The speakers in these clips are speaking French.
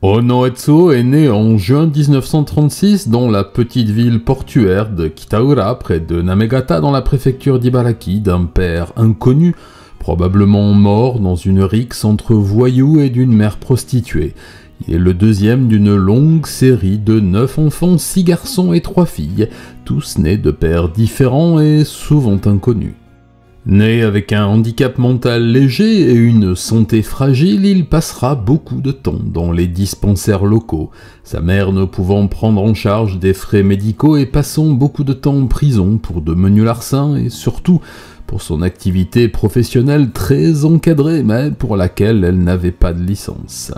Ono Etsuo est né en juin 1936 dans la petite ville portuaire de Kitaura, près de Namegata, dans la préfecture d'Ibaraki, d'un père inconnu, probablement mort dans une rixe entre voyous et d'une mère prostituée. Il est le deuxième d'une longue série de 9 enfants, 6 garçons et 3 filles, tous nés de pères différents et souvent inconnus. Né avec un handicap mental léger et une santé fragile, il passera beaucoup de temps dans les dispensaires locaux, sa mère ne pouvant prendre en charge des frais médicaux et passant beaucoup de temps en prison pour de menus larcins et surtout pour son activité professionnelle très encadrée mais pour laquelle elle n'avait pas de licence.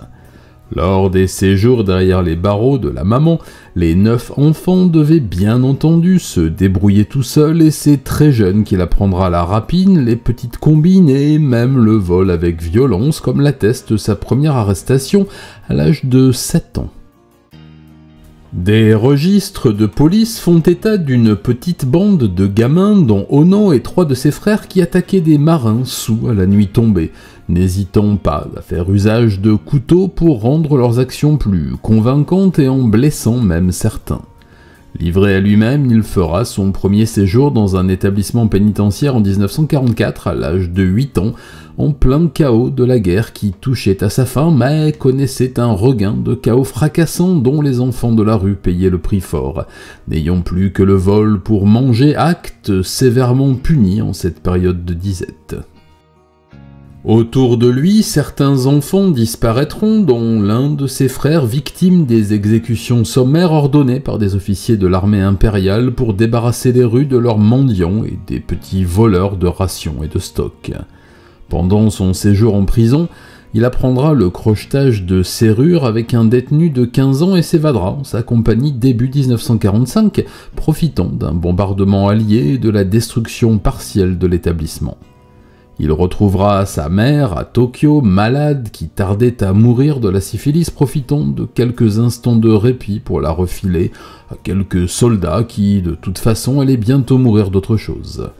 Lors des séjours derrière les barreaux de la maman, les 9 enfants devaient bien entendu se débrouiller tout seuls et c'est très jeune qu'il apprendra la rapine, les petites combines et même le vol avec violence comme l'atteste sa première arrestation à l'âge de 7 ans. Des registres de police font état d'une petite bande de gamins dont Ono et 3 de ses frères qui attaquaient des marins saouls à la nuit tombée, n'hésitant pas à faire usage de couteaux pour rendre leurs actions plus convaincantes et en blessant même certains. Livré à lui-même, il fera son premier séjour dans un établissement pénitentiaire en 1944 à l'âge de 8 ans, en plein chaos de la guerre qui touchait à sa fin, mais connaissait un regain de chaos fracassant dont les enfants de la rue payaient le prix fort, n'ayant plus que le vol pour manger, acte sévèrement puni en cette période de disette. Autour de lui, certains enfants disparaîtront, dont l'un de ses frères victime des exécutions sommaires ordonnées par des officiers de l'armée impériale pour débarrasser les rues de leurs mendiants et des petits voleurs de rations et de stocks. Pendant son séjour en prison, il apprendra le crochetage de serrures avec un détenu de 15 ans et s'évadera en sa compagnie début 1945, profitant d'un bombardement allié et de la destruction partielle de l'établissement. Il retrouvera sa mère à Tokyo, malade, qui tardait à mourir de la syphilis, profitant de quelques instants de répit pour la refiler à quelques soldats qui, de toute façon, allaient bientôt mourir d'autre chose.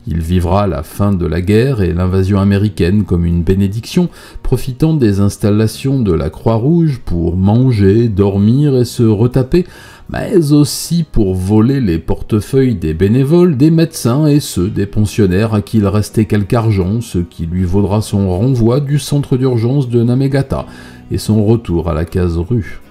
Il vivra la fin de la guerre et l'invasion américaine comme une bénédiction, profitant des installations de la Croix-Rouge pour manger, dormir et se retaper, mais aussi pour voler les portefeuilles des bénévoles, des médecins et ceux des pensionnaires à qui il restait quelque argent, ce qui lui vaudra son renvoi du centre d'urgence de Namegata et son retour à la case rue.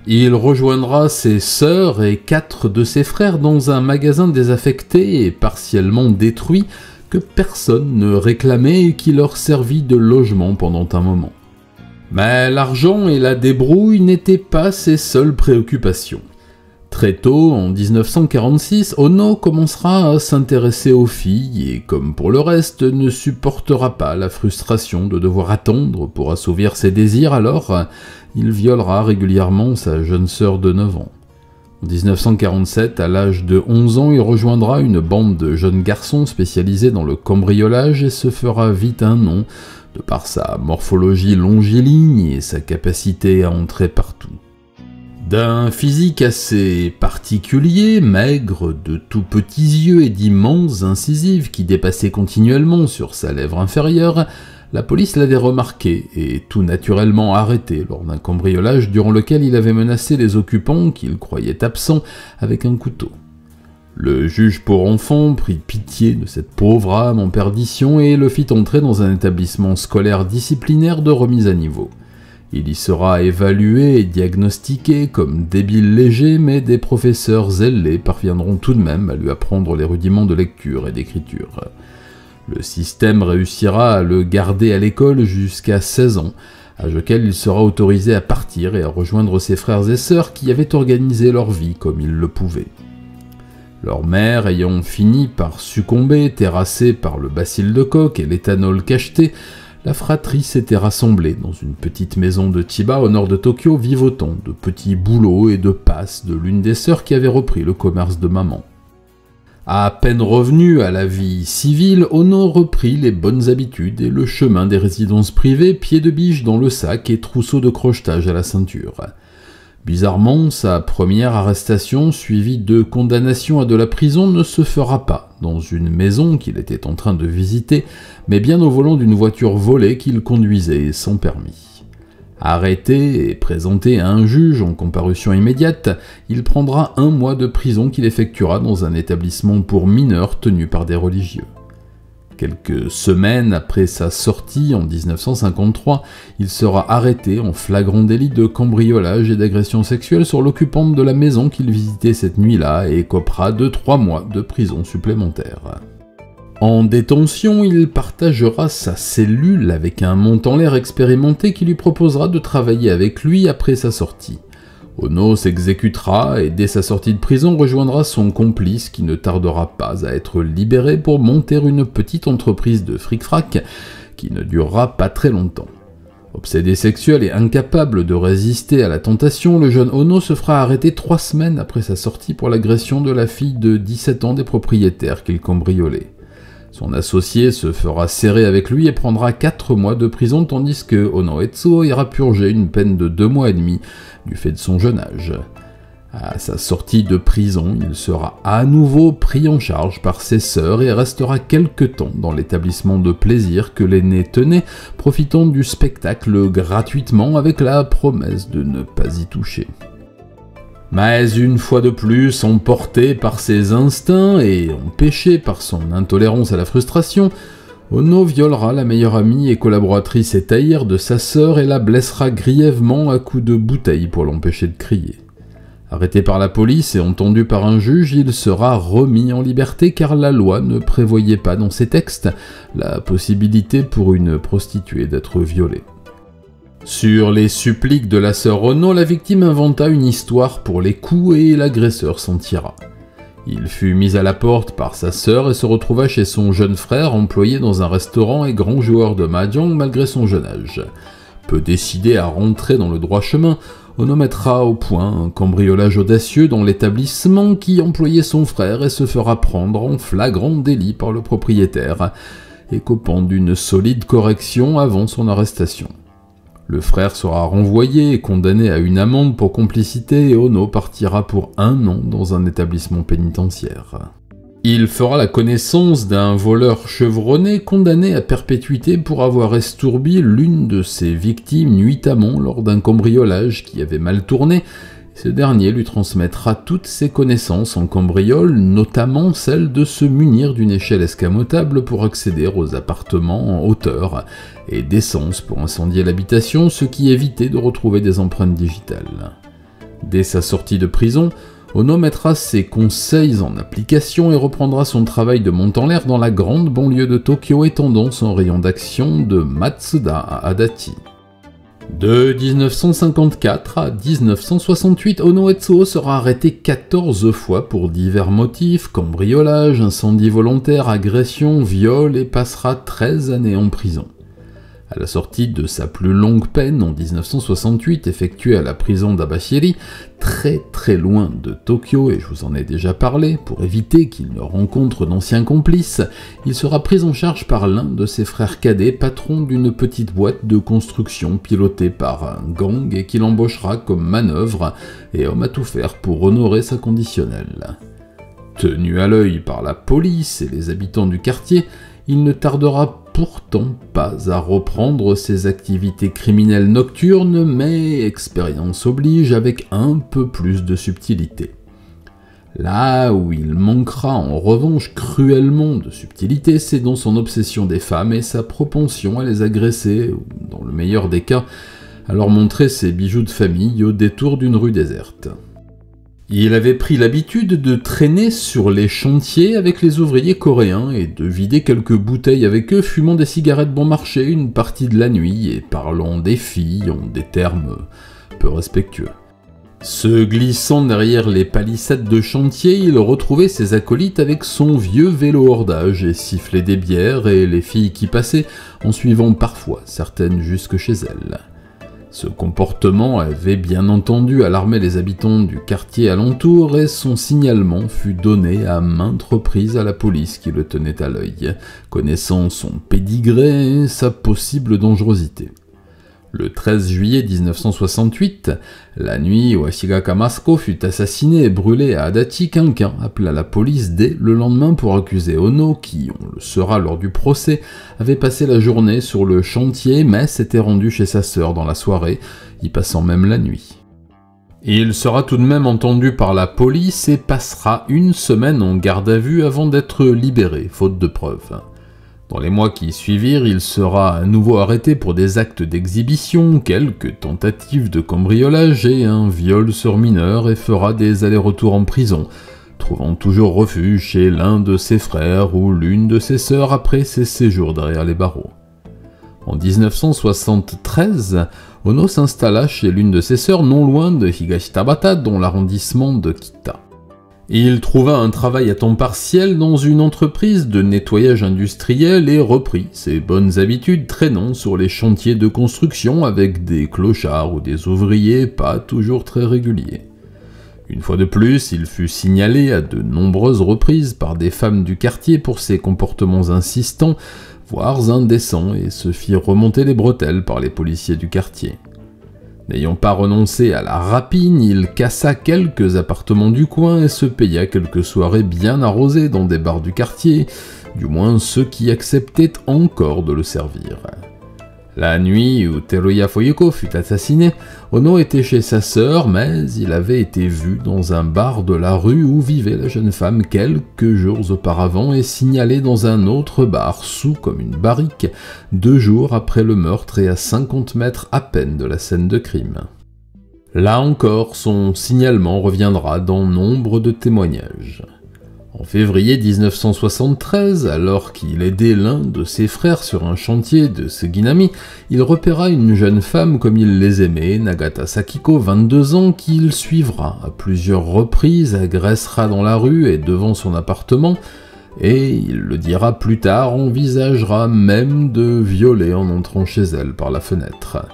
Il rejoindra ses sœurs et 4 de ses frères dans un magasin désaffecté et partiellement détruit que personne ne réclamait et qui leur servit de logement pendant un moment. Mais l'argent et la débrouille n'étaient pas ses seules préoccupations. Très tôt, en 1946, Ono commencera à s'intéresser aux filles et, comme pour le reste, ne supportera pas la frustration de devoir attendre pour assouvir ses désirs, alors il violera régulièrement sa jeune sœur de 9 ans. En 1947, à l'âge de 11 ans, il rejoindra une bande de jeunes garçons spécialisés dans le cambriolage et se fera vite un nom, de par sa morphologie longiligne et sa capacité à entrer partout. D'un physique assez particulier, maigre, de tout petits yeux et d'immenses incisives qui dépassaient continuellement sur sa lèvre inférieure, la police l'avait remarqué et tout naturellement arrêté lors d'un cambriolage durant lequel il avait menacé les occupants qu'il croyait absents avec un couteau. Le juge pour enfants prit pitié de cette pauvre âme en perdition et le fit entrer dans un établissement scolaire disciplinaire de remise à niveau. Il y sera évalué et diagnostiqué comme débile léger, mais des professeurs zélés parviendront tout de même à lui apprendre les rudiments de lecture et d'écriture. Le système réussira à le garder à l'école jusqu'à 16 ans, âge auquel il sera autorisé à partir et à rejoindre ses frères et sœurs qui avaient organisé leur vie comme ils le pouvaient. Leur mère ayant fini par succomber, terrassée par le bacille de coque et l'éthanol cacheté, la fratrie s'était rassemblée dans une petite maison de Chiba au nord de Tokyo, vivotant de petits boulots et de passes de l'une des sœurs qui avait repris le commerce de maman. À peine revenu à la vie civile, Ono reprit les bonnes habitudes et le chemin des résidences privées, pied de biche dans le sac et trousseau de crochetage à la ceinture. Bizarrement, sa première arrestation, suivie de condamnation à de la prison, ne se fera pas dans une maison qu'il était en train de visiter, mais bien au volant d'une voiture volée qu'il conduisait sans permis. Arrêté et présenté à un juge en comparution immédiate, il prendra 1 mois de prison qu'il effectuera dans un établissement pour mineurs tenu par des religieux. Quelques semaines après sa sortie en 1953, il sera arrêté en flagrant délit de cambriolage et d'agression sexuelle sur l'occupante de la maison qu'il visitait cette nuit-là et écopera de 3 mois de prison supplémentaire. En détention, il partagera sa cellule avec un montant-l'air expérimenté qui lui proposera de travailler avec lui après sa sortie. Ono s'exécutera et dès sa sortie de prison rejoindra son complice qui ne tardera pas à être libéré pour monter une petite entreprise de fric-frac qui ne durera pas très longtemps. Obsédé sexuel et incapable de résister à la tentation, le jeune Ono se fera arrêter 3 semaines après sa sortie pour l'agression de la fille de 17 ans des propriétaires qu'il cambriolait. Son associé se fera serrer avec lui et prendra 4 mois de prison tandis que Ono Etsuo ira purger une peine de 2 mois et demi du fait de son jeune âge. À sa sortie de prison, il sera à nouveau pris en charge par ses sœurs et restera quelque temps dans l'établissement de plaisir que l'aîné tenait, profitant du spectacle gratuitement avec la promesse de ne pas y toucher. Mais une fois de plus, emporté par ses instincts et empêché par son intolérance à la frustration, Ono violera la meilleure amie et collaboratrice Etaïr de sa sœur et la blessera grièvement à coups de bouteille pour l'empêcher de crier. Arrêté par la police et entendu par un juge, il sera remis en liberté car la loi ne prévoyait pas dans ses textes la possibilité pour une prostituée d'être violée. Sur les suppliques de la sœur Ono, la victime inventa une histoire pour les coups et l'agresseur s'en tira. Il fut mis à la porte par sa sœur et se retrouva chez son jeune frère employé dans un restaurant et grand joueur de mahjong malgré son jeune âge. Peu décidé à rentrer dans le droit chemin, Ono mettra au point un cambriolage audacieux dans l'établissement qui employait son frère et se fera prendre en flagrant délit par le propriétaire, écopant d'une solide correction avant son arrestation. Le frère sera renvoyé et condamné à une amende pour complicité et Ono partira pour 1 an dans un établissement pénitentiaire. Il fera la connaissance d'un voleur chevronné condamné à perpétuité pour avoir estourbi l'une de ses victimes nuitamment lors d'un cambriolage qui avait mal tourné. Ce dernier lui transmettra toutes ses connaissances en cambriole, notamment celle de se munir d'une échelle escamotable pour accéder aux appartements en hauteur et d'essence pour incendier l'habitation, ce qui évitait de retrouver des empreintes digitales. Dès sa sortie de prison, Ono mettra ses conseils en application et reprendra son travail de montant-l'air dans la grande banlieue de Tokyo, étendant son rayon d'action de Matsuda à Adachi. De 1954 à 1968, Ono Etsuo sera arrêté 14 fois pour divers motifs, cambriolage, incendie volontaire, agression, viol et passera 13 années en prison. À la sortie de sa plus longue peine en 1968, effectuée à la prison d'Abashiri, très loin de Tokyo, et je vous en ai déjà parlé, pour éviter qu'il ne rencontre d'anciens complices, il sera pris en charge par l'un de ses frères cadets, patron d'une petite boîte de construction pilotée par un gang et qui l'embauchera comme manœuvre et homme à tout faire pour honorer sa conditionnelle. Tenu à l'œil par la police et les habitants du quartier, il ne tardera pourtant pas à reprendre ses activités criminelles nocturnes, mais expérience oblige avec un peu plus de subtilité. Là où il manquera en revanche cruellement de subtilité, c'est dans son obsession des femmes et sa propension à les agresser, ou dans le meilleur des cas, à leur montrer ses bijoux de famille au détour d'une rue déserte. Il avait pris l'habitude de traîner sur les chantiers avec les ouvriers coréens et de vider quelques bouteilles avec eux, fumant des cigarettes bon marché une partie de la nuit et parlant des filles en des termes peu respectueux. Se glissant derrière les palissades de chantier, il retrouvait ses acolytes avec son vieux vélo hors d'âge et sifflait des bières et les filles qui passaient, en suivant parfois certaines jusque chez elles. Ce comportement avait bien entendu alarmé les habitants du quartier alentour et son signalement fut donné à maintes reprises à la police qui le tenait à l'œil, connaissant son pédigré et sa possible dangerosité. Le 13 juillet 1968, la nuit où Ashigaka Masuko fut assassiné et brûlé à Adachi, quelqu'un appela la police dès le lendemain pour accuser Ono, qui, on le saura lors du procès, avait passé la journée sur le chantier mais s'était rendu chez sa sœur dans la soirée, y passant même la nuit. Il sera tout de même entendu par la police et passera une semaine en garde à vue avant d'être libéré, faute de preuves. Dans les mois qui suivirent, il sera à nouveau arrêté pour des actes d'exhibition, quelques tentatives de cambriolage et un viol sur mineur et fera des allers-retours en prison, trouvant toujours refuge chez l'un de ses frères ou l'une de ses sœurs après ses séjours derrière les barreaux. En 1973, Ono s'installa chez l'une de ses sœurs non loin de Higashitabata, dans l'arrondissement de Kita. Il trouva un travail à temps partiel dans une entreprise de nettoyage industriel et reprit ses bonnes habitudes traînant sur les chantiers de construction avec des clochards ou des ouvriers pas toujours très réguliers. Une fois de plus, il fut signalé à de nombreuses reprises par des femmes du quartier pour ses comportements insistants, voire indécents, et se fit remonter les bretelles par les policiers du quartier. N'ayant pas renoncé à la rapine, il cassa quelques appartements du coin et se paya quelques soirées bien arrosées dans des bars du quartier, du moins ceux qui acceptaient encore de le servir. La nuit où Teruya Fuyuko fut assassiné, Ono était chez sa sœur, mais il avait été vu dans un bar de la rue où vivait la jeune femme quelques jours auparavant et signalé dans un autre bar, sous comme une barrique, 2 jours après le meurtre et à 50 mètres à peine de la scène de crime. Là encore, son signalement reviendra dans nombre de témoignages. En février 1973, alors qu'il aidait l'un de ses frères sur un chantier de Suginami, il repéra une jeune femme comme il les aimait, Nagata Sakiko, 22 ans, qu'il suivra à plusieurs reprises, agressera dans la rue et devant son appartement, et, il le dira plus tard, envisagera même de violer en entrant chez elle par la fenêtre.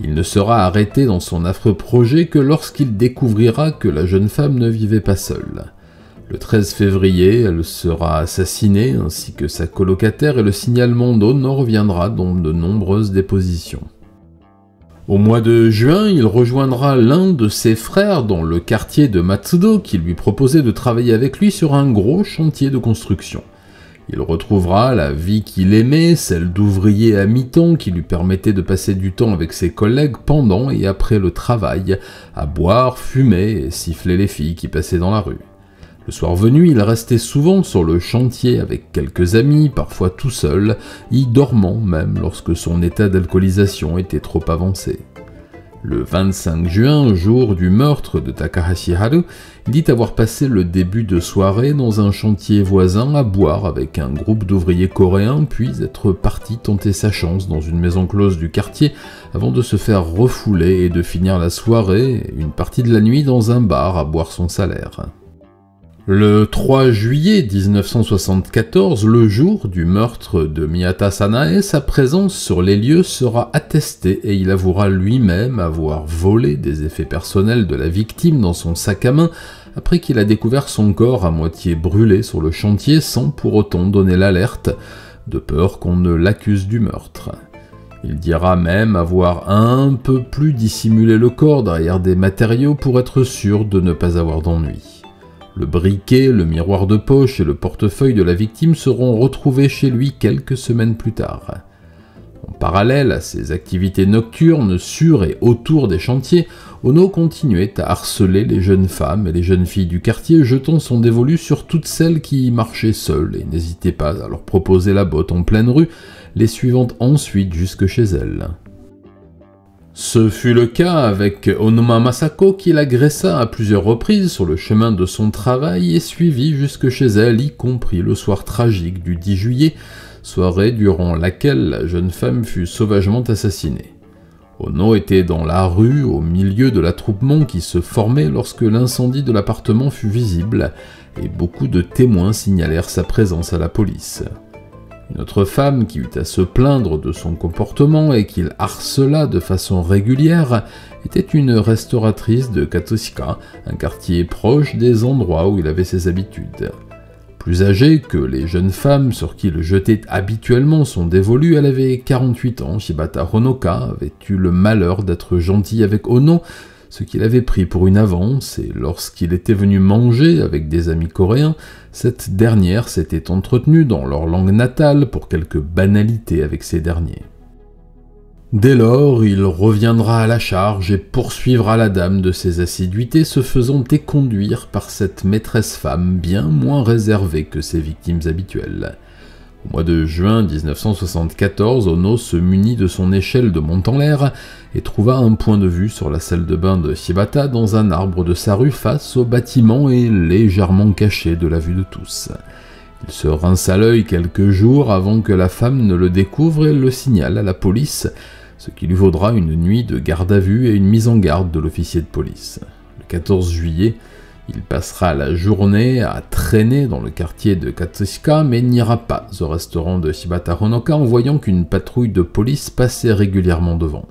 Il ne sera arrêté dans son affreux projet que lorsqu'il découvrira que la jeune femme ne vivait pas seule. Le 13 février, elle sera assassinée, ainsi que sa colocataire, et le signalement d'Ono reviendra dans de nombreuses dépositions. Au mois de juin, il rejoindra l'un de ses frères dans le quartier de Matsudo qui lui proposait de travailler avec lui sur un gros chantier de construction. Il retrouvera la vie qu'il aimait, celle d'ouvrier à mi-temps qui lui permettait de passer du temps avec ses collègues pendant et après le travail, à boire, fumer et siffler les filles qui passaient dans la rue. Le soir venu, il restait souvent sur le chantier avec quelques amis, parfois tout seul, y dormant même lorsque son état d'alcoolisation était trop avancé. Le 25 juin, jour du meurtre de Takahashi Haru, il dit avoir passé le début de soirée dans un chantier voisin à boire avec un groupe d'ouvriers coréens, puis être parti tenter sa chance dans une maison close du quartier avant de se faire refouler et de finir la soirée, une partie de la nuit dans un bar à boire son salaire. Le 3 juillet 1974, le jour du meurtre de Miyata Sanae, sa présence sur les lieux sera attestée et il avouera lui-même avoir volé des effets personnels de la victime dans son sac à main après qu'il a découvert son corps à moitié brûlé sur le chantier sans pour autant donner l'alerte, de peur qu'on ne l'accuse du meurtre. Il dira même avoir un peu plus dissimulé le corps derrière des matériaux pour être sûr de ne pas avoir d'ennui. Le briquet, le miroir de poche et le portefeuille de la victime seront retrouvés chez lui quelques semaines plus tard. En parallèle à ses activités nocturnes sur et autour des chantiers, Ono continuait à harceler les jeunes femmes et les jeunes filles du quartier, jetant son dévolu sur toutes celles qui y marchaient seules et n'hésitait pas à leur proposer la botte en pleine rue, les suivant ensuite jusque chez elles. Ce fut le cas avec Onoma Masako qui l'agressa à plusieurs reprises sur le chemin de son travail et suivit jusque chez elle, y compris le soir tragique du 10 juillet, soirée durant laquelle la jeune femme fut sauvagement assassinée. Ono était dans la rue, au milieu de l'attroupement qui se formait lorsque l'incendie de l'appartement fut visible, et beaucoup de témoins signalèrent sa présence à la police. Une autre femme qui eut à se plaindre de son comportement et qu'il harcela de façon régulière était une restauratrice de Katsushika, un quartier proche des endroits où il avait ses habitudes. Plus âgée que les jeunes femmes sur qui il jetait habituellement son dévolu, elle avait 48 ans. Shibata Honoka avait eu le malheur d'être gentille avec Ono, ce qu'il avait pris pour une avance, et lorsqu'il était venu manger avec des amis coréens, cette dernière s'était entretenue dans leur langue natale pour quelques banalités avec ces derniers. Dès lors, il reviendra à la charge et poursuivra la dame de ses assiduités, se faisant éconduire par cette maîtresse femme bien moins réservée que ses victimes habituelles. Au mois de juin 1974, Ono se munit de son échelle de monte en l'air et trouva un point de vue sur la salle de bain de Shibata dans un arbre de sa rue face au bâtiment et légèrement caché de la vue de tous. Il se rinça l'œil quelques jours avant que la femme ne le découvre et le signale à la police, ce qui lui vaudra une nuit de garde à vue et une mise en garde de l'officier de police. Le 14 juillet, il passera la journée à traîner dans le quartier de Katsushika, mais n'ira pas au restaurant de Shibata Honoka en voyant qu'une patrouille de police passait régulièrement devant.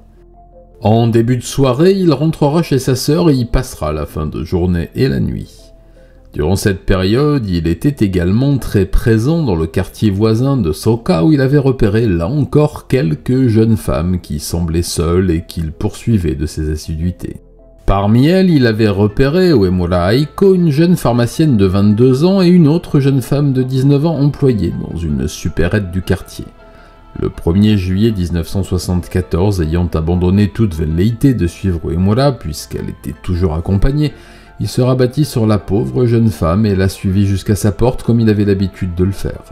En début de soirée, il rentrera chez sa sœur et y passera la fin de journée et la nuit. Durant cette période, il était également très présent dans le quartier voisin de Soka où il avait repéré là encore quelques jeunes femmes qui semblaient seules et qu'il poursuivait de ses assiduités. Parmi elles, il avait repéré Uemura Aiko, une jeune pharmacienne de 22 ans et une autre jeune femme de 19 ans employée dans une supérette du quartier. Le 1er juillet 1974, ayant abandonné toute velléité de suivre Uemura puisqu'elle était toujours accompagnée, il se rabattit sur la pauvre jeune femme et la suivit jusqu'à sa porte comme il avait l'habitude de le faire.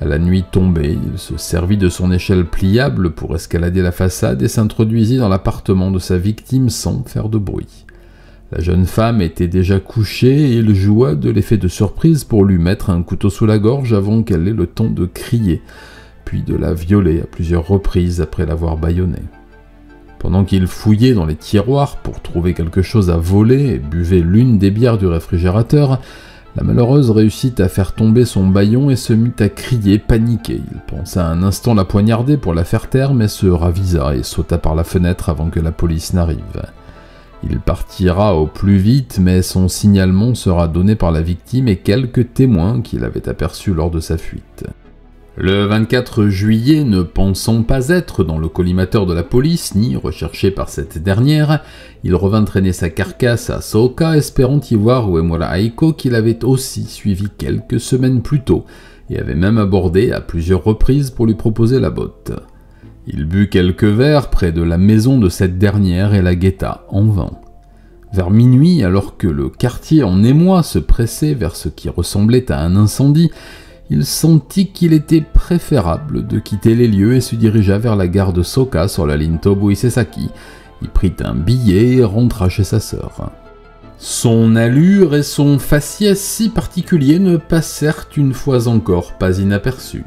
À la nuit tombée, il se servit de son échelle pliable pour escalader la façade et s'introduisit dans l'appartement de sa victime sans faire de bruit. La jeune femme était déjà couchée et il joua de l'effet de surprise pour lui mettre un couteau sous la gorge avant qu'elle ait le temps de crier, puis de la violer à plusieurs reprises après l'avoir bâillonnée. Pendant qu'il fouillait dans les tiroirs pour trouver quelque chose à voler et buvait l'une des bières du réfrigérateur, la malheureuse réussit à faire tomber son bâillon et se mit à crier, paniqué. Il pensa un instant la poignarder pour la faire taire, mais se ravisa et sauta par la fenêtre avant que la police n'arrive. Il partira au plus vite, mais son signalement sera donné par la victime et quelques témoins qu'il avait aperçus lors de sa fuite. Le 24 juillet, ne pensant pas être dans le collimateur de la police, ni recherché par cette dernière, il revint traîner sa carcasse à Soka, espérant y voir Uemura Aiko qu'il avait aussi suivi quelques semaines plus tôt, et avait même abordé à plusieurs reprises pour lui proposer la botte. Il but quelques verres près de la maison de cette dernière et la guetta, en vain. Vers minuit, alors que le quartier en émoi se pressait vers ce qui ressemblait à un incendie, il sentit qu'il était préférable de quitter les lieux et se dirigea vers la gare de Soka sur la ligne Tobu-Isesaki. Il prit un billet et rentra chez sa sœur. Son allure et son faciès si particuliers ne passèrent une fois encore pas inaperçus.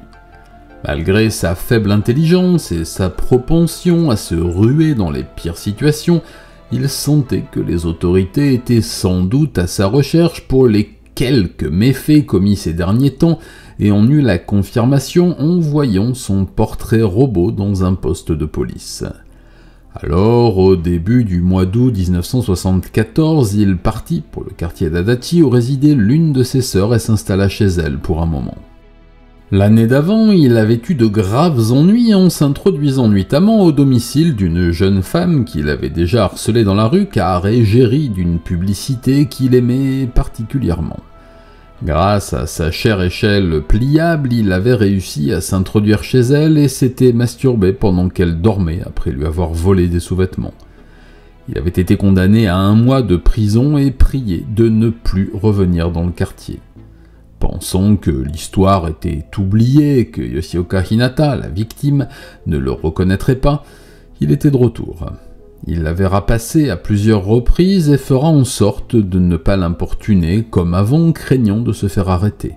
Malgré sa faible intelligence et sa propension à se ruer dans les pires situations, il sentait que les autorités étaient sans doute à sa recherche pour les quelques méfaits commis ces derniers temps et en eut la confirmation en voyant son portrait robot dans un poste de police. Alors, au début du mois d'août 1974, il partit pour le quartier d'Adachi où résidait l'une de ses sœurs et s'installa chez elle pour un moment. L'année d'avant, il avait eu de graves ennuis en s'introduisant nuitamment au domicile d'une jeune femme qu'il avait déjà harcelée dans la rue car égérie d'une publicité qu'il aimait particulièrement. Grâce à sa chère échelle pliable, il avait réussi à s'introduire chez elle et s'était masturbé pendant qu'elle dormait après lui avoir volé des sous-vêtements. Il avait été condamné à 1 mois de prison et prié de ne plus revenir dans le quartier. Pensant que l'histoire était oubliée et que Yoshioka Hinata, la victime, ne le reconnaîtrait pas, il était de retour. Il l'avait rapassé à plusieurs reprises et fera en sorte de ne pas l'importuner comme avant, craignant de se faire arrêter.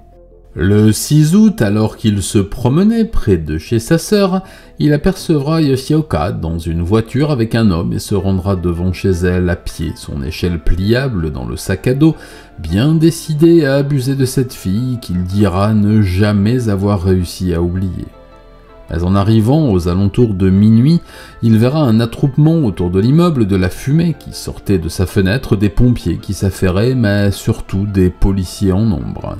Le 6 août, alors qu'il se promenait près de chez sa sœur, il apercevra Yoshioka dans une voiture avec un homme et se rendra devant chez elle à pied, son échelle pliable dans le sac à dos, bien décidé à abuser de cette fille qu'il dira ne jamais avoir réussi à oublier. Mais en arrivant aux alentours de minuit, il verra un attroupement autour de l'immeuble, de la fumée qui sortait de sa fenêtre, des pompiers qui s'affairaient, mais surtout des policiers en nombre.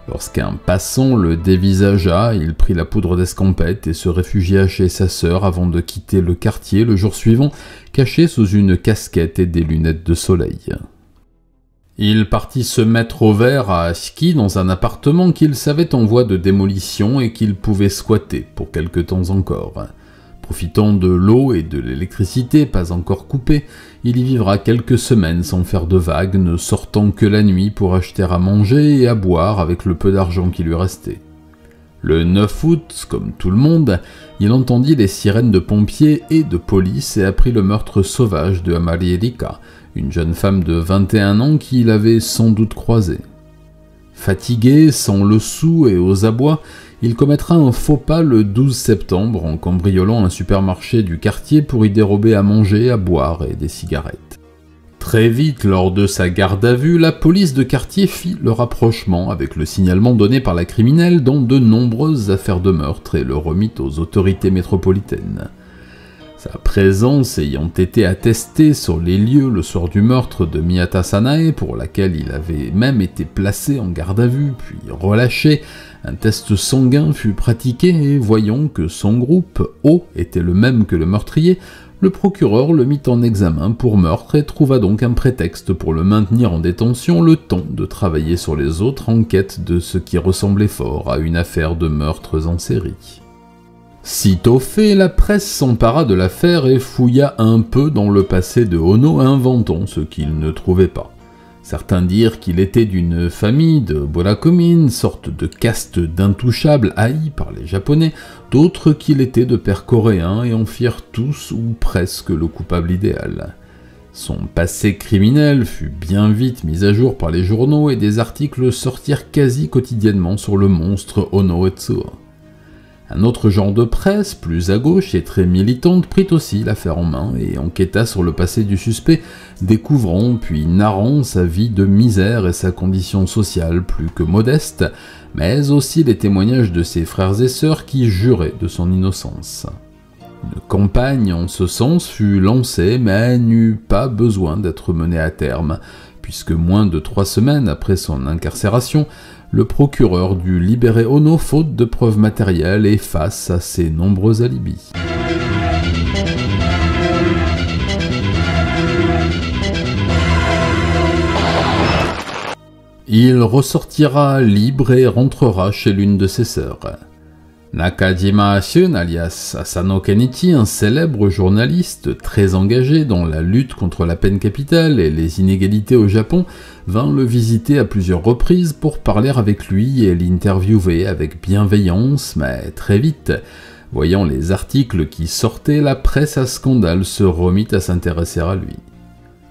Lorsqu'un passant le dévisagea, il prit la poudre d'escampette et se réfugia chez sa sœur avant de quitter le quartier le jour suivant, caché sous une casquette et des lunettes de soleil. Il partit se mettre au vert à Ashiki dans un appartement qu'il savait en voie de démolition et qu'il pouvait squatter pour quelque temps encore. Profitant de l'eau et de l'électricité pas encore coupées, il y vivra quelques semaines sans faire de vagues, ne sortant que la nuit pour acheter à manger et à boire avec le peu d'argent qui lui restait. Le 9 août, comme tout le monde, il entendit les sirènes de pompiers et de police et apprit le meurtre sauvage de Amari Erika, une jeune femme de 21 ans qu'il avait sans doute croisée. Fatigué, sans le sou et aux abois, il commettra un faux pas le 12 septembre en cambriolant un supermarché du quartier pour y dérober à manger, à boire et des cigarettes. Très vite, lors de sa garde à vue, la police de quartier fit le rapprochement avec le signalement donné par la criminelle dans de nombreuses affaires de meurtre et le remit aux autorités métropolitaines. Sa présence ayant été attestée sur les lieux le soir du meurtre de Miyata Sanae, pour laquelle il avait même été placé en garde à vue puis relâché, un test sanguin fut pratiqué et voyant que son groupe O était le même que le meurtrier, le procureur le mit en examen pour meurtre et trouva donc un prétexte pour le maintenir en détention le temps de travailler sur les autres en quête de ce qui ressemblait fort à une affaire de meurtres en série. Sitôt fait, la presse s'empara de l'affaire et fouilla un peu dans le passé de Ono, inventant ce qu'il ne trouvait pas. Certains dirent qu'il était d'une famille de Burakumin, sorte de caste d'intouchables haïs par les Japonais, d'autres qu'il était de père coréen et en firent tous ou presque le coupable idéal. Son passé criminel fut bien vite mis à jour par les journaux et des articles sortirent quasi quotidiennement sur le monstre Ono Etsuo. Un autre genre de presse, plus à gauche et très militante, prit aussi l'affaire en main et enquêta sur le passé du suspect, découvrant puis narrant sa vie de misère et sa condition sociale plus que modeste, mais aussi les témoignages de ses frères et sœurs qui juraient de son innocence. Une campagne en ce sens fut lancée, mais n'eut pas besoin d'être menée à terme, puisque moins de 3 semaines après son incarcération, le procureur dut libérer Ono faute de preuves matérielles et face à ses nombreux alibis. Il ressortira libre et rentrera chez l'une de ses sœurs. Nakajima Shun, alias Asano Kenichi, un célèbre journaliste très engagé dans la lutte contre la peine capitale et les inégalités au Japon, vint le visiter à plusieurs reprises pour parler avec lui et l'interviewer avec bienveillance, mais très vite, voyant les articles qui sortaient, la presse à scandale se remit à s'intéresser à lui.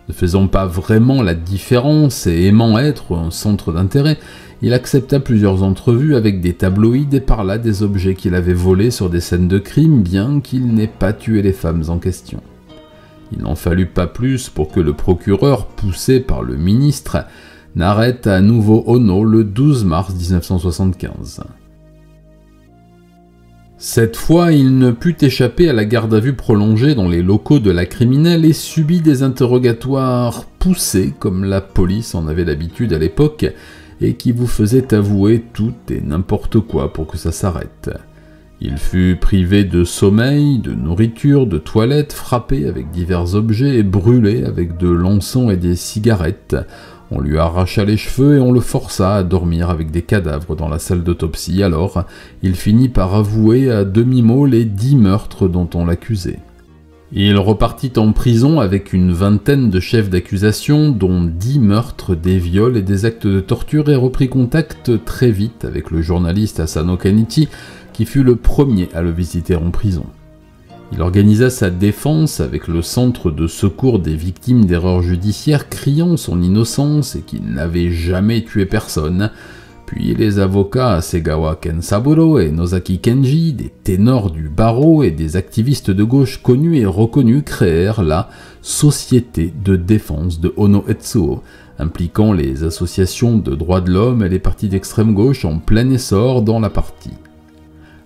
Ne faisant pas vraiment la différence et aimant être un centre d'intérêt, il accepta plusieurs entrevues avec des tabloïds et parla des objets qu'il avait volés sur des scènes de crime, bien qu'il n'ait pas tué les femmes en question. Il n'en fallut pas plus pour que le procureur, poussé par le ministre, n'arrête à nouveau Ono le 12 mars 1975. Cette fois, il ne put échapper à la garde à vue prolongée dans les locaux de la criminelle et subit des interrogatoires poussés comme la police en avait l'habitude à l'époque et qui vous faisaient avouer tout et n'importe quoi pour que ça s'arrête. Il fut privé de sommeil, de nourriture, de toilette, frappé avec divers objets et brûlé avec de l'encens et des cigarettes. On lui arracha les cheveux et on le força à dormir avec des cadavres dans la salle d'autopsie. Alors, il finit par avouer à demi-mot les 10 meurtres dont on l'accusait. Il repartit en prison avec une vingtaine de chefs d'accusation, dont 10 meurtres, des viols et des actes de torture, et reprit contact très vite avec le journaliste Asano Kenichi, qui fut le premier à le visiter en prison. Il organisa sa défense avec le centre de secours des victimes d'erreurs judiciaires, criant son innocence et qu'il n'avait jamais tué personne, Puis les avocats Hasegawa Kensaburo et Nozaki Kenji, des ténors du barreau et des activistes de gauche connus et reconnus créèrent la Société de défense de Ono Etsuo, impliquant les associations de droits de l'homme et les partis d'extrême gauche en plein essor dans la partie.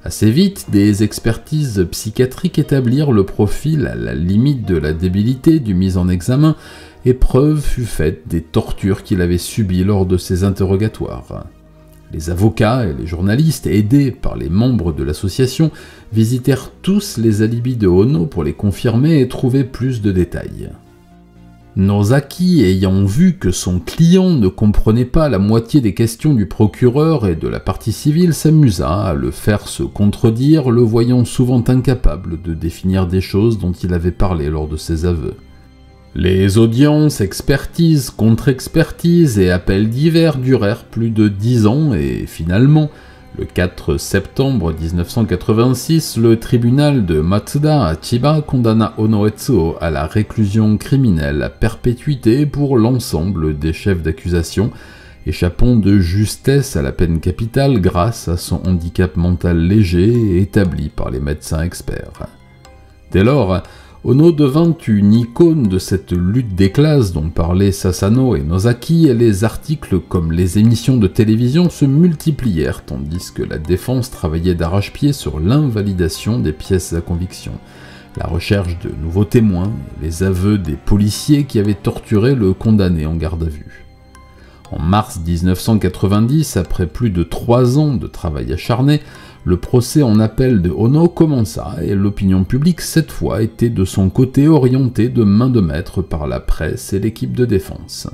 Assez vite, des expertises psychiatriques établirent le profil à la limite de la débilité du mis en examen et preuve fut faite des tortures qu'il avait subies lors de ses interrogatoires. Les avocats et les journalistes, aidés par les membres de l'association, visitèrent tous les alibis de Ono pour les confirmer et trouver plus de détails. Nozaki, ayant vu que son client ne comprenait pas la moitié des questions du procureur et de la partie civile, s'amusa à le faire se contredire, le voyant souvent incapable de définir des choses dont il avait parlé lors de ses aveux. Les audiences, expertises, contre-expertises et appels divers durèrent plus de 10 ans et finalement, le 4 septembre 1986, le tribunal de Matsuda à Chiba condamna Ono Etsuo à la réclusion criminelle à perpétuité pour l'ensemble des chefs d'accusation, échappant de justesse à la peine capitale grâce à son handicap mental léger établi par les médecins experts. Dès lors, Ono devint une icône de cette lutte des classes dont parlaient Sasano et Nozaki, et les articles comme les émissions de télévision se multiplièrent tandis que la défense travaillait d'arrache-pied sur l'invalidation des pièces à conviction, la recherche de nouveaux témoins, les aveux des policiers qui avaient torturé le condamné en garde à vue. En mars 1990, après plus de 3 ans de travail acharné, le procès en appel de Ono commença et l'opinion publique cette fois était de son côté orientée de main de maître par la presse et l'équipe de défense.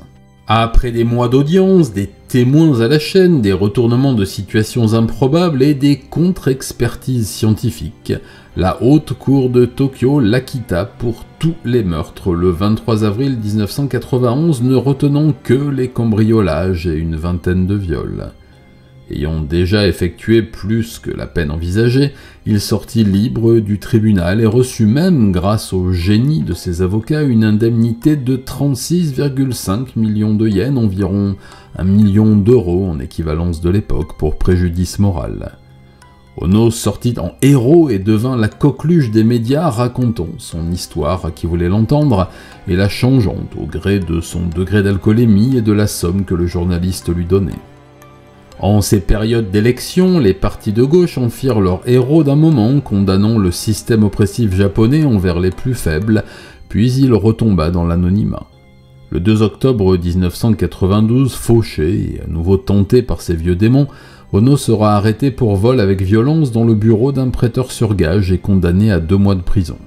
Après des mois d'audience, des témoins à la chaîne, des retournements de situations improbables et des contre-expertises scientifiques, la haute cour de Tokyo l'acquitta pour tous les meurtres le 23 avril 1991, ne retenant que les cambriolages et une vingtaine de viols. Ayant déjà effectué plus que la peine envisagée, il sortit libre du tribunal et reçut même, grâce au génie de ses avocats, une indemnité de 36,5 millions de yens, environ 1 million d'euros en équivalence de l'époque, pour préjudice moral. Ono sortit en héros et devint la coqueluche des médias, racontant son histoire à qui voulait l'entendre et la changeant au gré de son degré d'alcoolémie et de la somme que le journaliste lui donnait. En ces périodes d'élection, les partis de gauche en firent leur héros d'un moment, condamnant le système oppressif japonais envers les plus faibles, puis il retomba dans l'anonymat. Le 2 octobre 1992, fauché et à nouveau tenté par ses vieux démons, Ono sera arrêté pour vol avec violence dans le bureau d'un prêteur sur gage et condamné à 2 mois de prison.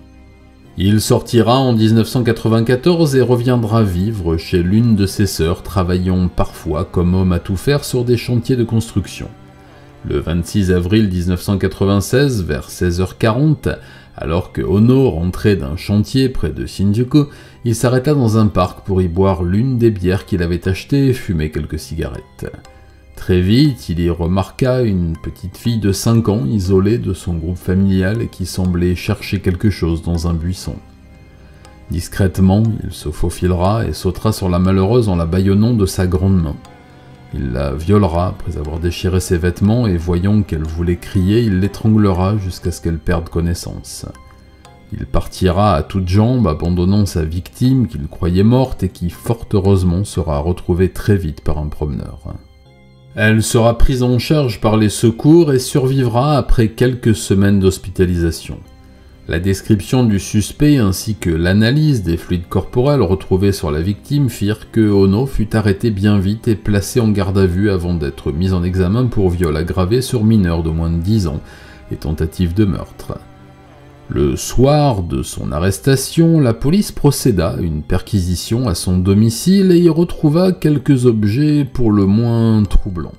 Il sortira en 1994 et reviendra vivre chez l'une de ses sœurs, travaillant parfois comme homme à tout faire sur des chantiers de construction. Le 26 avril 1996, vers 16h40, alors que Ono rentrait d'un chantier près de Shinjuku, il s'arrêta dans un parc pour y boire l'une des bières qu'il avait achetées et fumer quelques cigarettes. Très vite, il y remarqua une petite fille de 5 ans isolée de son groupe familial et qui semblait chercher quelque chose dans un buisson. Discrètement, il se faufilera et sautera sur la malheureuse en la bâillonnant de sa grande main. Il la violera après avoir déchiré ses vêtements et voyant qu'elle voulait crier, il l'étranglera jusqu'à ce qu'elle perde connaissance. Il partira à toutes jambes, abandonnant sa victime qu'il croyait morte et qui, fort heureusement, sera retrouvée très vite par un promeneur. Elle sera prise en charge par les secours et survivra après quelques semaines d'hospitalisation. La description du suspect ainsi que l'analyse des fluides corporels retrouvés sur la victime firent que Ono fut arrêté bien vite et placé en garde à vue avant d'être mis en examen pour viol aggravé sur mineur de moins de 10 ans et tentative de meurtre. Le soir de son arrestation, la police procéda à une perquisition à son domicile et y retrouva quelques objets pour le moins troublants.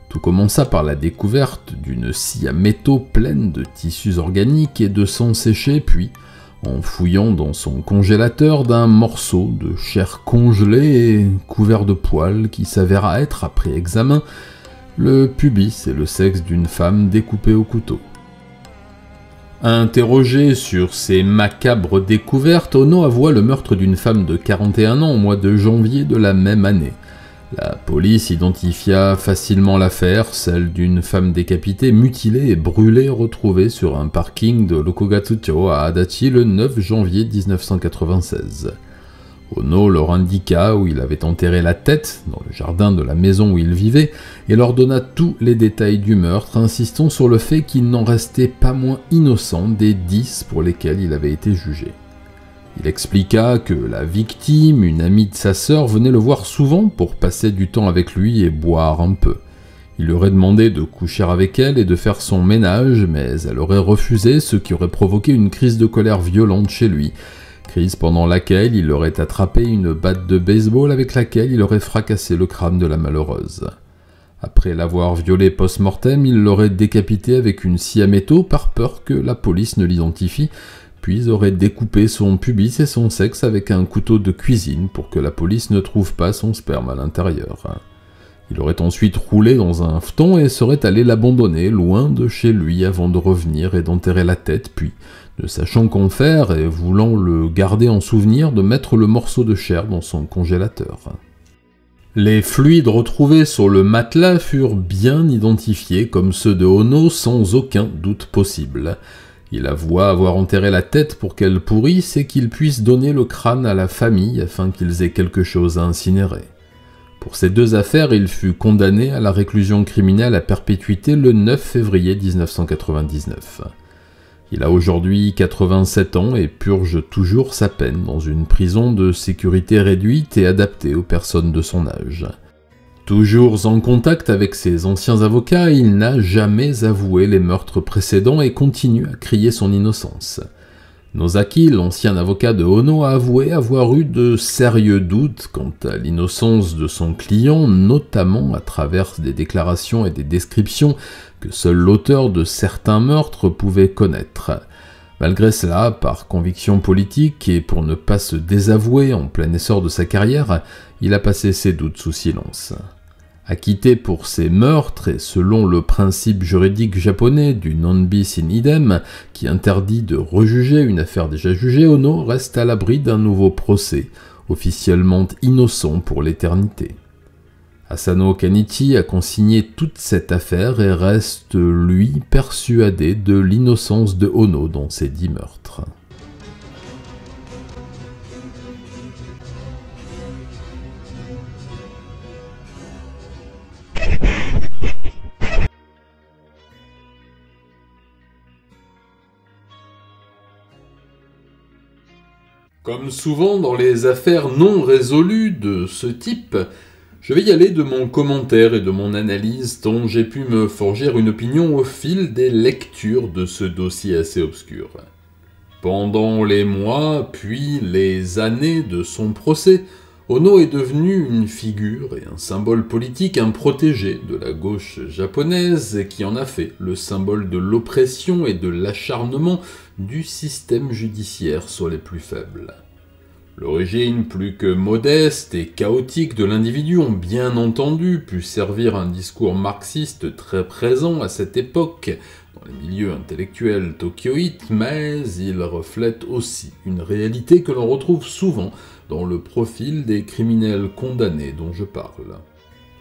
Tout commença par la découverte d'une scie à métaux pleine de tissus organiques et de sang séché, puis, en fouillant dans son congélateur, d'un morceau de chair congelée et couvert de poils qui s'avéra être, après examen, le pubis et le sexe d'une femme découpée au couteau. Interrogé sur ces macabres découvertes, Ono avoua le meurtre d'une femme de 41 ans au mois de janvier de la même année. La police identifia facilement l'affaire, celle d'une femme décapitée, mutilée et brûlée retrouvée sur un parking de Rokugatsucho à Adachi le 9 janvier 1996. Ono leur indiqua où il avait enterré la tête, dans le jardin de la maison où il vivait, et leur donna tous les détails du meurtre, insistant sur le fait qu'il n'en restait pas moins innocent des 10 pour lesquels il avait été jugé. Il expliqua que la victime, une amie de sa sœur, venait le voir souvent pour passer du temps avec lui et boire un peu. Il lui aurait demandé de coucher avec elle et de faire son ménage, mais elle aurait refusé, ce qui aurait provoqué une crise de colère violente chez lui, crise pendant laquelle il aurait attrapé une batte de baseball avec laquelle il aurait fracassé le crâne de la malheureuse. Après l'avoir violée post-mortem, il l'aurait décapitée avec une scie à métaux par peur que la police ne l'identifie, puis aurait découpé son pubis et son sexe avec un couteau de cuisine pour que la police ne trouve pas son sperme à l'intérieur. Il aurait ensuite roulé dans un phaeton et serait allé l'abandonner loin de chez lui avant de revenir et d'enterrer la tête, puis, ne sachant qu'en faire et voulant le garder en souvenir, de mettre le morceau de chair dans son congélateur. Les fluides retrouvés sur le matelas furent bien identifiés comme ceux de Ono sans aucun doute possible. Il avoua avoir enterré la tête pour qu'elle pourrisse et qu'il puisse donner le crâne à la famille afin qu'ils aient quelque chose à incinérer. Pour ces deux affaires, il fut condamné à la réclusion criminelle à perpétuité le 9 février 1999. Il a aujourd'hui 87 ans et purge toujours sa peine dans une prison de sécurité réduite et adaptée aux personnes de son âge. Toujours en contact avec ses anciens avocats, il n'a jamais avoué les meurtres précédents et continue à crier son innocence. Nozaki, l'ancien avocat de Ono, a avoué avoir eu de sérieux doutes quant à l'innocence de son client, notamment à travers des déclarations et des descriptions que seul l'auteur de certains meurtres pouvait connaître. Malgré cela, par conviction politique et pour ne pas se désavouer en plein essor de sa carrière, il a passé ses doutes sous silence. Acquitté pour ces meurtres et selon le principe juridique japonais du non bis in idem, qui interdit de rejuger une affaire déjà jugée, Ono reste à l'abri d'un nouveau procès, officiellement innocent pour l'éternité. Asano Kanichi a consigné toute cette affaire et reste, lui, persuadé de l'innocence de Ono dans ces 10 meurtres. Comme souvent dans les affaires non résolues de ce type, je vais y aller de mon commentaire et de mon analyse dont j'ai pu me forger une opinion au fil des lectures de ce dossier assez obscur. Pendant les mois, puis les années de son procès, Ono est devenu une figure et un symbole politique, un protégé de la gauche japonaise qui en a fait le symbole de l'oppression et de l'acharnement du système judiciaire sur les plus faibles. L'origine plus que modeste et chaotique de l'individu ont bien entendu pu servir un discours marxiste très présent à cette époque dans les milieux intellectuels tokyoïtes, mais il reflète aussi une réalité que l'on retrouve souvent dans le profil des criminels condamnés dont je parle.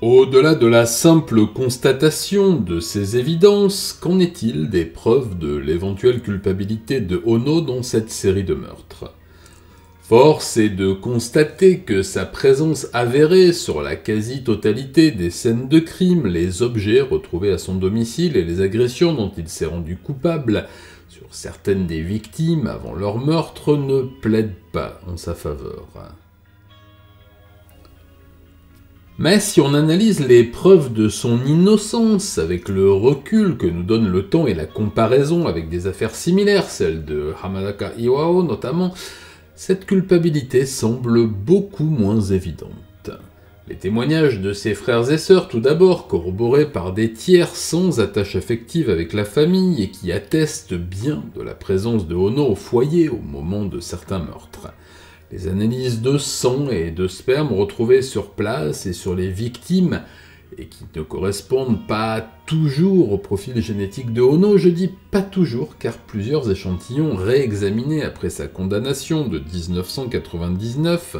Au-delà de la simple constatation de ces évidences, qu'en est-il des preuves de l'éventuelle culpabilité de Ono dans cette série de meurtres ? Force est de constater que sa présence avérée sur la quasi-totalité des scènes de crime, les objets retrouvés à son domicile et les agressions dont il s'est rendu coupable sur certaines des victimes avant leur meurtre ne plaident pas en sa faveur. Mais si on analyse les preuves de son innocence avec le recul que nous donne le temps et la comparaison avec des affaires similaires, celle de Hamadaka Iwao notamment, cette culpabilité semble beaucoup moins évidente. Les témoignages de ses frères et sœurs, tout d'abord, corroborés par des tiers sans attache affective avec la famille et qui attestent bien de la présence de Ono au foyer au moment de certains meurtres. Les analyses de sang et de sperme retrouvées sur place et sur les victimes et qui ne correspondent pas toujours au profil génétique de Ono, je dis pas toujours car plusieurs échantillons réexaminés après sa condamnation de 1999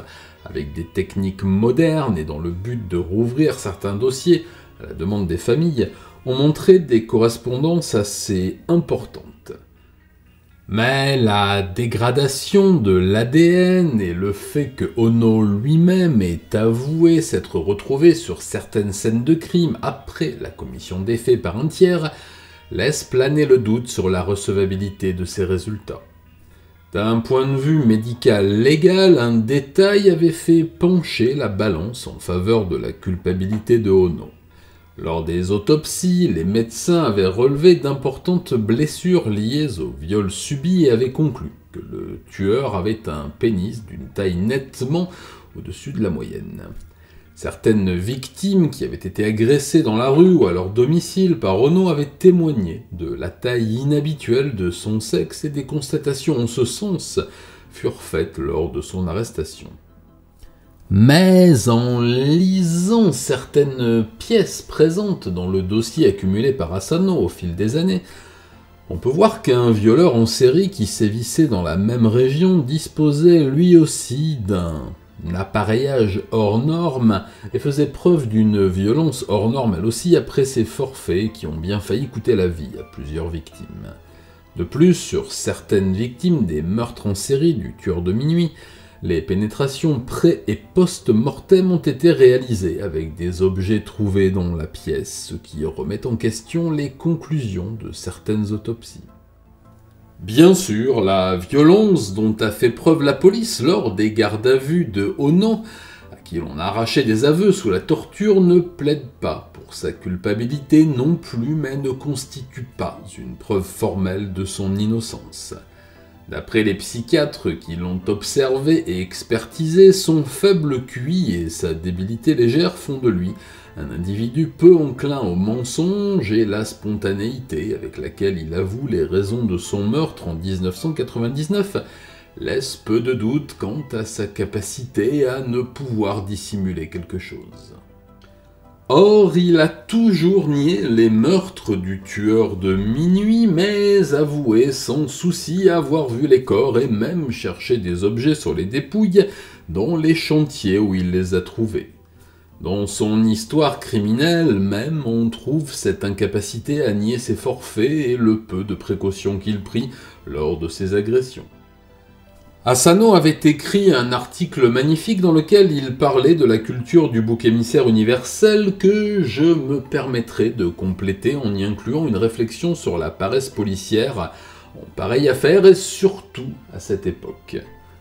avec des techniques modernes et dans le but de rouvrir certains dossiers à la demande des familles, ont montré des correspondances assez importantes. Mais la dégradation de l'ADN et le fait que Ono lui-même ait avoué s'être retrouvé sur certaines scènes de crime après la commission des faits par un tiers laissent planer le doute sur la recevabilité de ces résultats. D'un point de vue médical légal, un détail avait fait pencher la balance en faveur de la culpabilité de Ono. Lors des autopsies, les médecins avaient relevé d'importantes blessures liées au viol subi et avaient conclu que le tueur avait un pénis d'une taille nettement au-dessus de la moyenne. Certaines victimes qui avaient été agressées dans la rue ou à leur domicile par Ono avaient témoigné de la taille inhabituelle de son sexe et des constatations en ce sens furent faites lors de son arrestation. Mais en lisant certaines pièces présentes dans le dossier accumulé par Asano au fil des années, on peut voir qu'un violeur en série qui sévissait dans la même région disposait lui aussi d'un appareillage hors norme et faisait preuve d'une violence hors norme elle aussi après ses forfaits qui ont bien failli coûter la vie à plusieurs victimes. De plus, sur certaines victimes des meurtres en série du tueur de minuit, les pénétrations pré- et post-mortem ont été réalisées avec des objets trouvés dans la pièce, ce qui remet en question les conclusions de certaines autopsies. Bien sûr, la violence dont a fait preuve la police lors des gardes à vue de Ono, à qui l'on a arraché des aveux sous la torture, ne plaide pas pour sa culpabilité non plus, mais ne constitue pas une preuve formelle de son innocence. D'après les psychiatres qui l'ont observé et expertisé, son faible QI et sa débilité légère font de lui un individu peu enclin au mensonge et la spontanéité avec laquelle il avoue les raisons de son meurtre en 1999 laisse peu de doute quant à sa capacité à ne pouvoir dissimuler quelque chose. Or, il a toujours nié les meurtres du tueur de minuit, mais avoué sans souci avoir vu les corps et même cherché des objets sur les dépouilles dans les chantiers où il les a trouvés. Dans son histoire criminelle même, on trouve cette incapacité à nier ses forfaits et le peu de précautions qu'il prit lors de ses agressions. Asano avait écrit un article magnifique dans lequel il parlait de la culture du bouc émissaire universel que je me permettrai de compléter en y incluant une réflexion sur la paresse policière en pareille affaire et surtout à cette époque.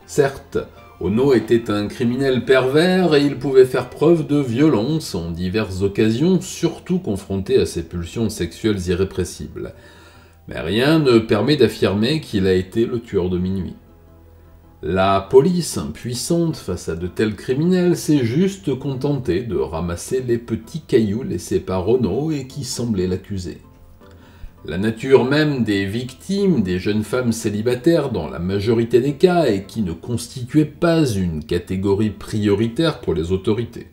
Certes, Ono était un criminel pervers et il pouvait faire preuve de violence en diverses occasions, surtout confronté à ses pulsions sexuelles irrépressibles. Mais rien ne permet d'affirmer qu'il a été le tueur de minuit. La police, impuissante face à de tels criminels, s'est juste contentée de ramasser les petits cailloux laissés par Ono et qui semblaient l'accuser. La nature même des victimes, des jeunes femmes célibataires dans la majorité des cas, et qui ne constituait pas une catégorie prioritaire pour les autorités.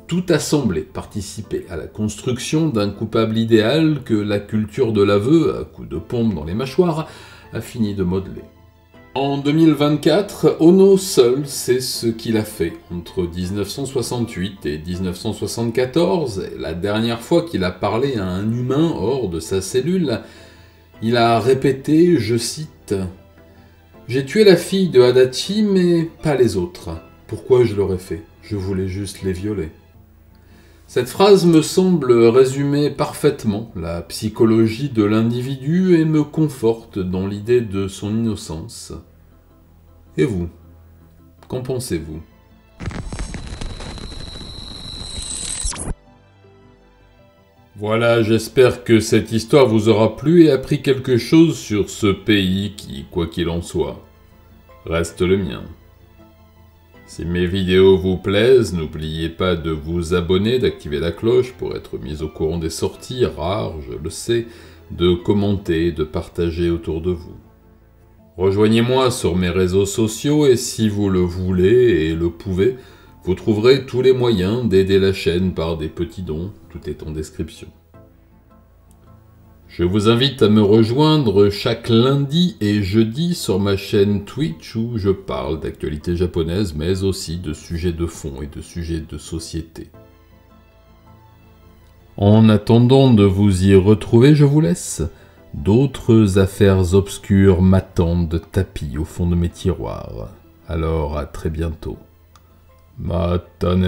Tout a semblé participer à la construction d'un coupable idéal que la culture de l'aveu, à coups de pompe dans les mâchoires, a fini de modeler. En 2024, Ono seul sait ce qu'il a fait entre 1968 et 1974, et la dernière fois qu'il a parlé à un humain hors de sa cellule, il a répété, je cite, « J'ai tué la fille de Adachi, mais pas les autres. Pourquoi je l'aurais fait? Je voulais juste les violer. » Cette phrase me semble résumer parfaitement la psychologie de l'individu et me conforte dans l'idée de son innocence. Et vous, qu'en pensez-vous? Voilà, j'espère que cette histoire vous aura plu et appris quelque chose sur ce pays qui, quoi qu'il en soit, reste le mien. Si mes vidéos vous plaisent, n'oubliez pas de vous abonner, d'activer la cloche pour être mis au courant des sorties rares, je le sais, de commenter, de partager autour de vous. Rejoignez-moi sur mes réseaux sociaux et si vous le voulez et le pouvez, vous trouverez tous les moyens d'aider la chaîne par des petits dons, tout est en description. Je vous invite à me rejoindre chaque lundi et jeudi sur ma chaîne Twitch où je parle d'actualité japonaise mais aussi de sujets de fond et de sujets de société. En attendant de vous y retrouver, je vous laisse. D'autres affaires obscures m'attendent de tapis au fond de mes tiroirs. Alors à très bientôt. Matane.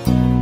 Bye.